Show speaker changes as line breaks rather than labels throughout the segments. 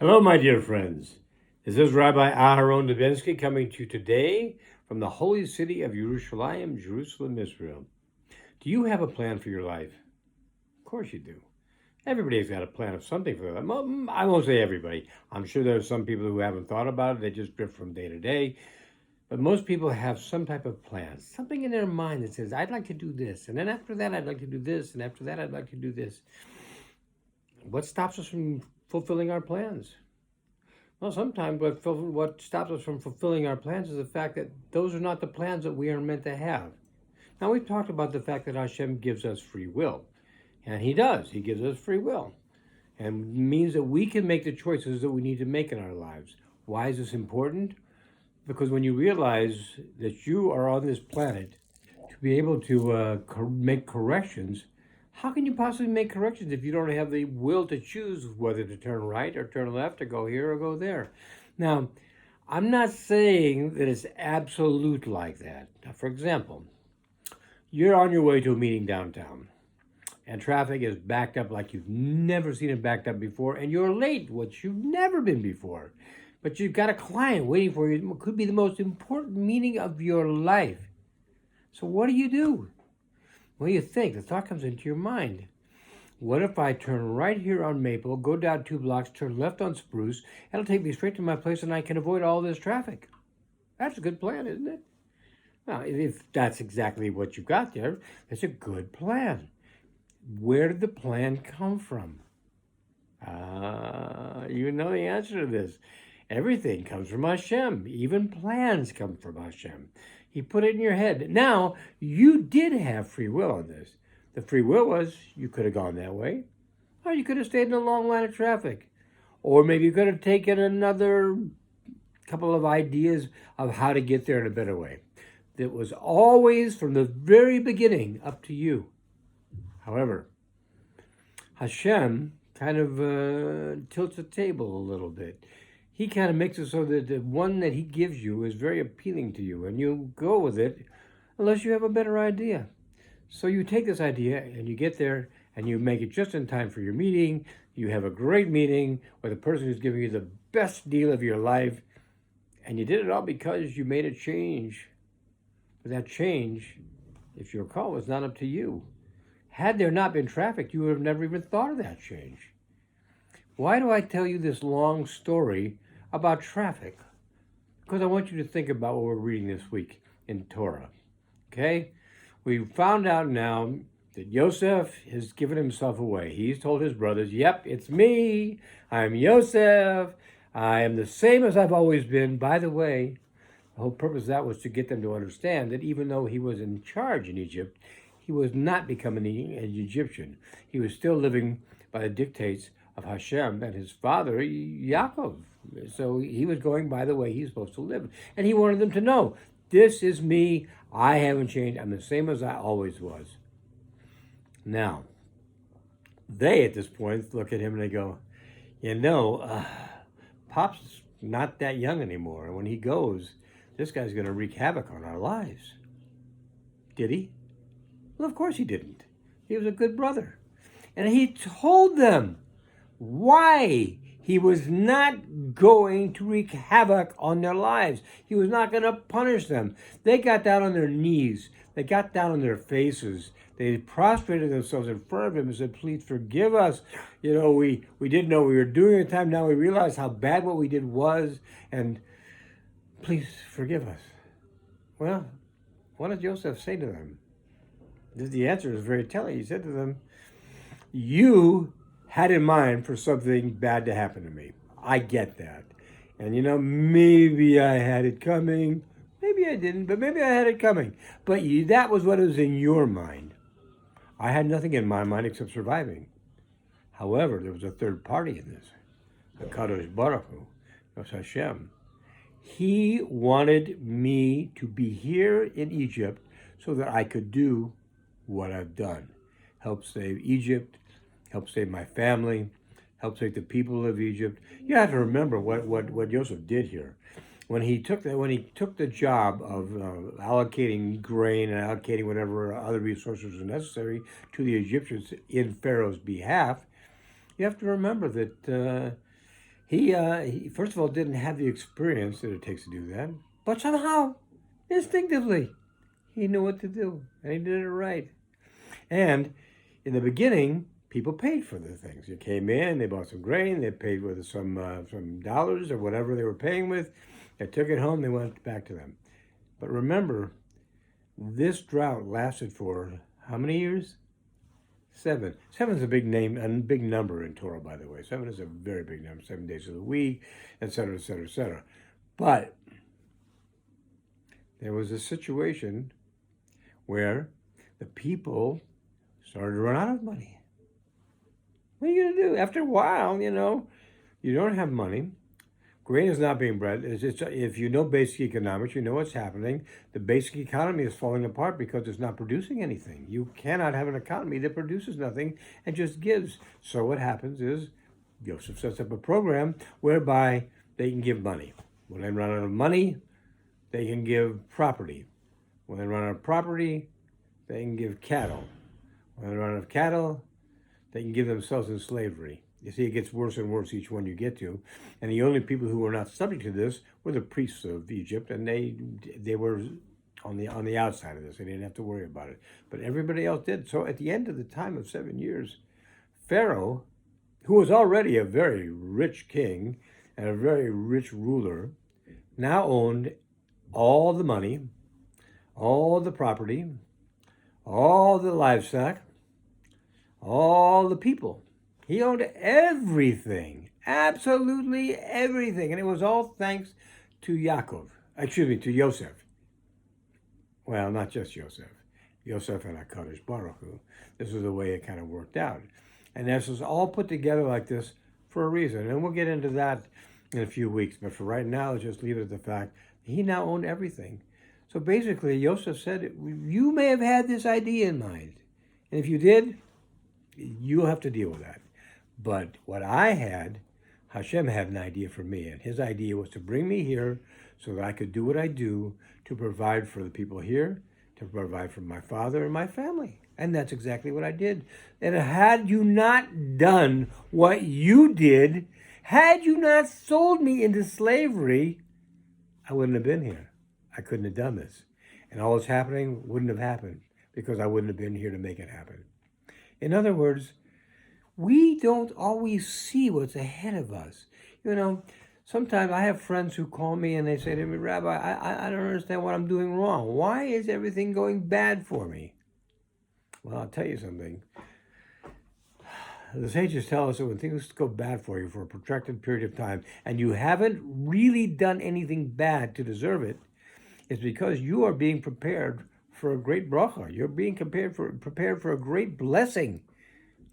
Hello, my dear friends. This is Rabbi Aharon Dobinsky coming to you today from the holy city of Jerusalem, Israel. Do you have a plan for your life? Of course you do. Everybody's got a plan of something for their life. I won't say everybody. I'm sure there are some people who haven't thought about it. They just drift from day to day. But most people have some type of plan, something in their mind that says, I'd like to do this. And then after that, I'd like to do this. And after that, I'd like to do this. What stops us from fulfilling our plans? Well, sometimes what stops us from fulfilling our plans is the fact that those are not the plans that we are meant to have. Now, we've talked about the fact that Hashem gives us free will. And He does. He gives us free will. And means that we can make the choices that we need to make in our lives. Why is this important? Because when you realize that you are on this planet to be able to make corrections, how can you possibly make corrections if you don't have the will to choose whether to turn right or turn left or go here or go there? Now, I'm not saying that it's absolute like that. Now, for example, you're on your way to a meeting downtown and traffic is backed up like you've never seen it backed up before, and you're late, which you've never been before. But you've got a client waiting for you. It could be the most important meeting of your life. So what do? Well, you think, the thought comes into your mind. What if I turn right here on Maple, go down 2 blocks, turn left on Spruce, it'll take me straight to my place and I can avoid all this traffic. That's a good plan, isn't it? Well, if that's exactly what you've got there, that's a good plan. Where did the plan come from? You know the answer to this. Everything comes from Hashem. Even plans come from Hashem. He put it in your head. Now, you did have free will on this. The free will was you could have gone that way, or you could have stayed in a long line of traffic, or maybe you could have taken another couple of ideas of how to get there in a better way. It was always, from the very beginning, up to you. However, Hashem kind of tilts the table a little bit. He kind of makes it so that the one that He gives you is very appealing to you, and you go with it unless you have a better idea. So you take this idea and you get there and you make it just in time for your meeting. You have a great meeting with the person who's giving you the best deal of your life, and you did it all because you made a change. But that change, if you recall, was not up to you. Had there not been traffic, you would have never even thought of that change. Why do I tell you this long story about traffic? Because I want you to think about what we're reading this week in Torah. Okay? We found out now that Yosef has given himself away. He's told his brothers, yep, it's me. I'm Yosef. I am the same as I've always been. By the way, the whole purpose of that was to get them to understand that even though he was in charge in Egypt, he was not becoming an Egyptian. He was still living by the dictates of Hashem and his father, Yaakov. So he was going by the way he's supposed to live. And he wanted them to know, this is me. I haven't changed. I'm the same as I always was. Now, they at this point look at him and they go, Pop's not that young anymore. And when he goes, this guy's going to wreak havoc on our lives. Did he? Well, of course he didn't. He was a good brother. And he told them why he was not going to wreak havoc on their lives. He was not going to punish them. They got down on their knees. They got down on their faces. They prostrated themselves in front of him and said, please forgive us. We didn't know we were doing it at the time. Now we realize how bad what we did was. And please forgive us. Well, what did Joseph say to them? The answer is very telling. He said to them, you had in mind for something bad to happen to me. I get that. And maybe I had it coming. Maybe I didn't, but maybe I had it coming. But that was what was in your mind. I had nothing in my mind except surviving. However, there was a third party in this. The Kadosh Baruch Hu, was Hashem. He wanted me to be here in Egypt so that I could do what I've done. Help save Egypt, help save my family, help save the people of Egypt. You have to remember what Joseph did here. When he took the job of allocating grain and allocating whatever other resources were necessary to the Egyptians in Pharaoh's behalf, you have to remember that He first of all didn't have the experience that it takes to do that, but somehow, instinctively, he knew what to do, and he did it right. And in the beginning, people paid for the things. You came in, they bought some grain, they paid with some dollars or whatever they were paying with. They took it home, they went back to them. But remember, this drought lasted for how many years? 7. 7 is a big name, a big number in Torah, by the way. 7 is a very big number. 7 days of the week, etc., etc., etc. But there was a situation where the people started to run out of money. What are you going to do? After a while, you don't have money. Grain is not being bred. If you know basic economics, you know what's happening. The basic economy is falling apart because it's not producing anything. You cannot have an economy that produces nothing and just gives. So what happens is Joseph sets up a program whereby they can give money. When they run out of money, they can give property. When they run out of property, they can give cattle. When they run out of cattle, they can give themselves in slavery. You see, it gets worse and worse each one you get to. And the only people who were not subject to this were the priests of Egypt, and they were on the outside of this. They didn't have to worry about it. But everybody else did. So at the end of the time of 7 years, Pharaoh, who was already a very rich king and a very rich ruler, now owned all the money, all the property, all the livestock, all the people. He owned everything, absolutely everything. And it was all thanks to to Yosef. Well, not just Yosef. Yosef and HaKadosh Baruch Hu. This is the way it kind of worked out. And this was all put together like this for a reason. And we'll get into that in a few weeks. But for right now, let's just leave it at the fact that he now owned everything. So basically, Yosef said, you may have had this idea in mind. And if you did, you'll have to deal with that. But what I had, Hashem had an idea for me. And his idea was to bring me here so that I could do what I do to provide for the people here, to provide for my father and my family. And that's exactly what I did. And had you not done what you did, had you not sold me into slavery, I wouldn't have been here. I couldn't have done this. And all that's happening wouldn't have happened because I wouldn't have been here to make it happen. In other words, we don't always see what's ahead of us. Sometimes I have friends who call me and they say to me, Rabbi, I don't understand what I'm doing wrong. Why is everything going bad for me? Well, I'll tell you something. The sages tell us that when things go bad for you for a protracted period of time and you haven't really done anything bad to deserve it, it's because you are being prepared for a great bracha. You're being prepared for a great blessing.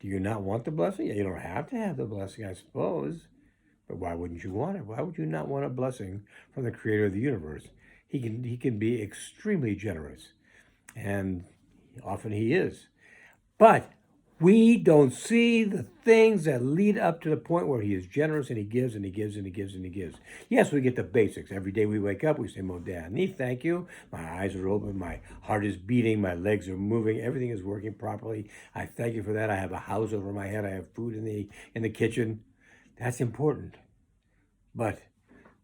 Do you not want the blessing? You don't have to have the blessing, I suppose. But why wouldn't you want it? Why would you not want a blessing from the creator of the universe? He can be extremely generous. And often he is. But we don't see the things that lead up to the point where he is generous and he gives and he gives and he gives and he gives. Yes, we get the basics. Every day we wake up, we say, Modeh Ani, thank you. My eyes are open, my heart is beating, my legs are moving, everything is working properly. I thank you for that. I have a house over my head, I have food in the kitchen. That's important. But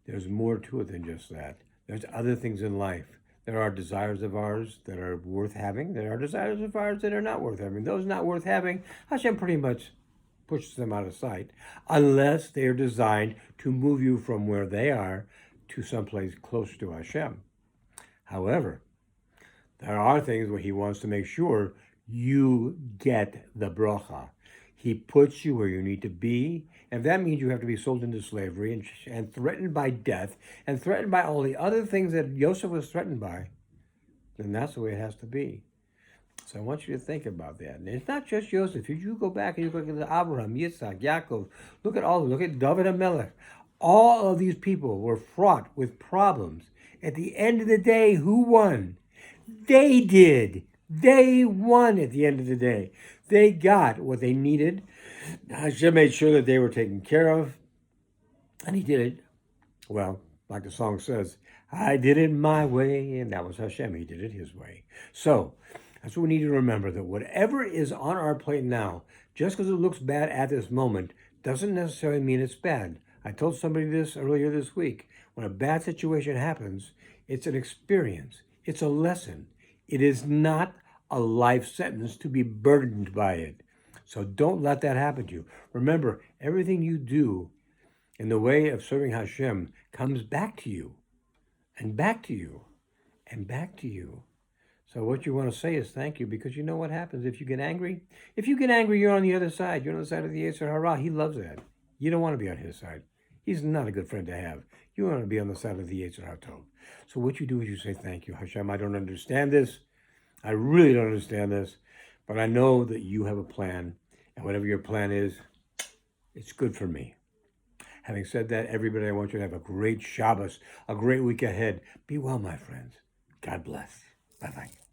there's more to it than just that. There's other things in life. There are desires of ours that are worth having. There are desires of ours that are not worth having. Those not worth having, Hashem pretty much pushes them out of sight, unless they are designed to move you from where they are to someplace closer to Hashem. However, there are things where he wants to make sure you get the bracha. He puts you where you need to be. And if that means you have to be sold into slavery and threatened by death and threatened by all the other things that Joseph was threatened by, then that's the way it has to be. So I want you to think about that. And it's not just Joseph. If you go back and you look at Abraham, Yitzhak, Yaakov, look at David HaMelech. All of these people were fraught with problems. At the end of the day, who won? They did. They won at the end of the day. They got what they needed. Hashem made sure that they were taken care of. And he did it, well, like the song says, I did it my way. And that was Hashem. He did it his way. So that's what we need to remember, that whatever is on our plate now, just because it looks bad at this moment, doesn't necessarily mean it's bad. I told somebody this earlier this week. When a bad situation happens, it's an experience. It's a lesson. It is not a life sentence to be burdened by it. So don't let that happen to you. Remember, everything you do in the way of serving Hashem comes back to you, and back to you, and back to you. So what you want to say is thank you, because you know what happens if you get angry? If you get angry, you're on the other side. You're on the side of the Yetzer Hara. He loves that. You don't want to be on his side. He's not a good friend to have. You want to be on the side of the Yetzer Hara. So what you do is you say, thank you, Hashem. I don't understand this. I really don't understand this. But I know that you have a plan. And whatever your plan is, it's good for me. Having said that, everybody, I want you to have a great Shabbos, a great week ahead. Be well, my friends. God bless. Bye-bye.